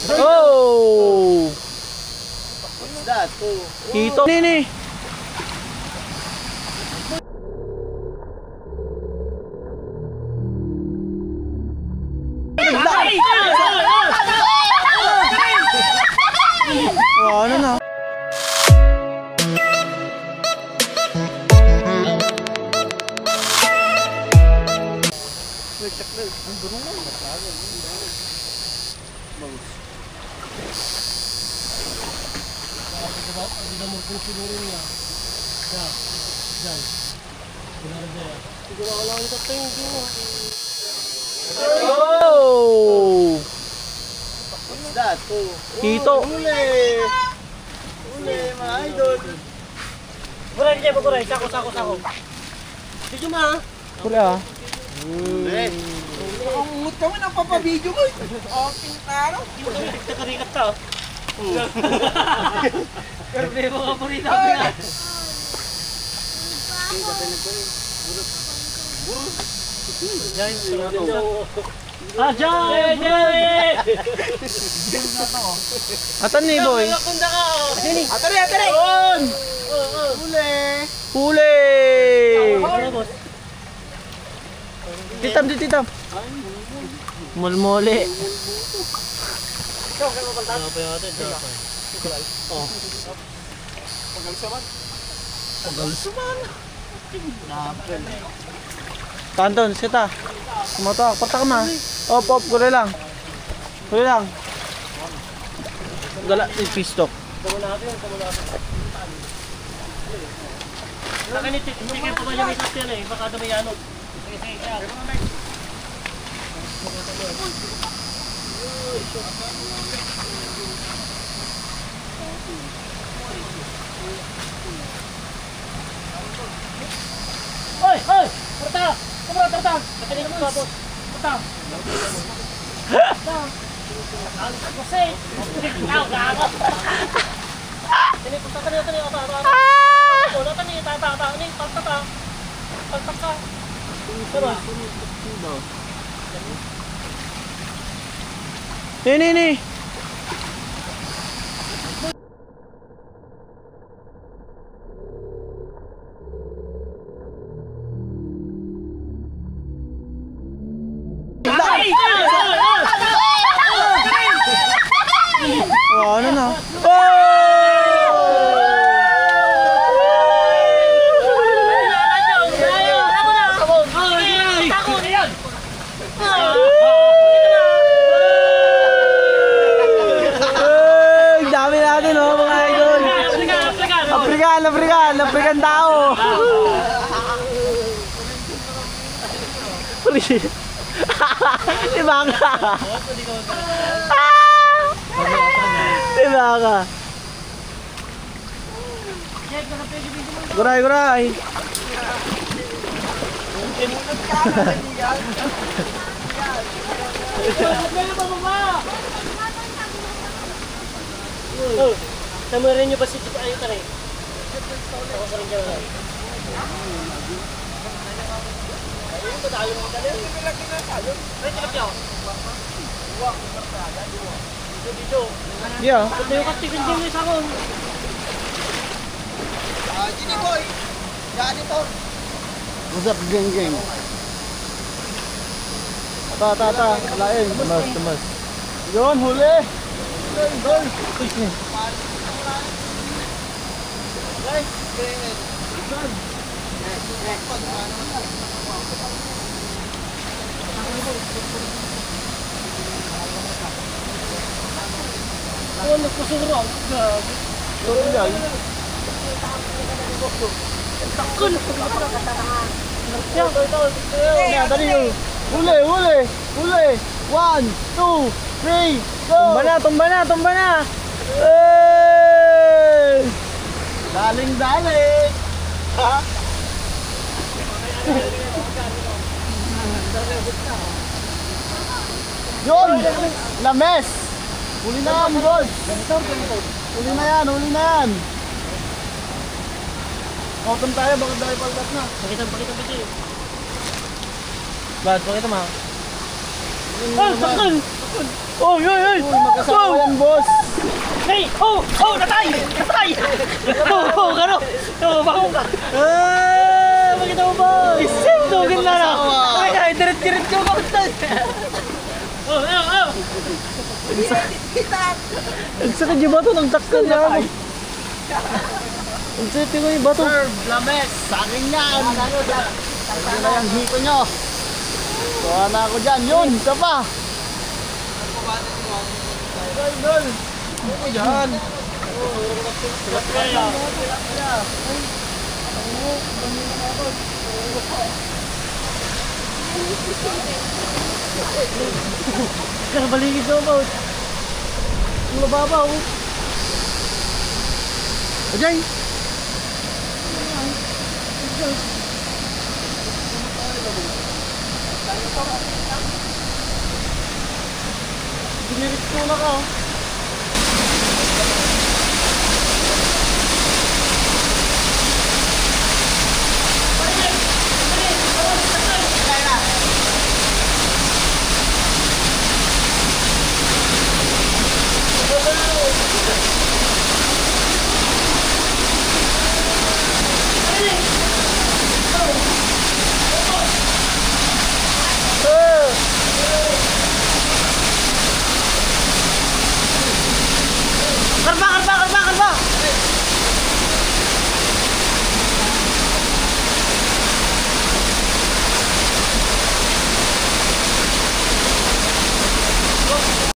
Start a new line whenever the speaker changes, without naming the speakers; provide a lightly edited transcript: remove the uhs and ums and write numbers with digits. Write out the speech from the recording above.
Oh!
What's that?
Hito. Nini. Oh, ano na? Oh!
What's that?
Hito.
Huli! Huli, mga idol!
Buray niya, buray. Sako. Dito ma.
Huli ah.
Huli!
Ungut kami ng papabidyo mo. Aking taro.
Nagkakarikat ka. Problema ka po rin. Jay!
Atan ni boy.
Atari!
Huli!
Huli! Titam. Mulmuli. Tanton, sita. Kumatok, patak na. Op, gulay lang. Gala, pistok.
Nakanitik, hindi kayo pa ba yung ikat yan eh. Baka damayanod. Hoy! Tarta! Tarta! Nakanitik pa po. Tarta! Kasi! Gago! Tani, palpak ka.
Ni. Oh, ano na? Dami natin oh mga idol. African tao. Diba ka? Guray.
Tamarin nyo ba si Tito Ayo taray? Ako sa rin dyan lang. Ayun ba tayo mga tayo? Ay, tilap niyo. Dito.
Yeah.
Ito yung kastigin din yung sakon.
Gini boy. Yan ito.
What's up, geng? Ta. Lain. Tumas. Yun, huli! Doy!
Oh, nagpasurang. Takon!
Dali yun! Huli! 1, 2, 3, go!
Tumba na! Hey!
Daling! Ha? Yun! Lames! Huli na yan, boss! Huli na yan! Open tayo, baka dahil paldas na.
Pakita.
Bad, pakita mo.
Takon!
Oy, oy, oy!
Magkasama yan, boss.
Hey! Oh! Oh! Natay! Natay! Oh! Gano! Oh! Bangon ka!
Ah! Makita mo ba?
Tugin na na!
Ay, ay, diret-diret ko kapatid.
Oh! Oh! Oh!
Ang sakit yung bato ng takkan niya. Ang sakit yung bato.
Sir, Lames, sa akin yan. Ano na yung hito nyo? Kuha na ako dyan. Yun, isa pa. Idol.
Ano yan?
Baligid daw ba? Ang mababaw.
Ajay!
Dinirit ko na ka.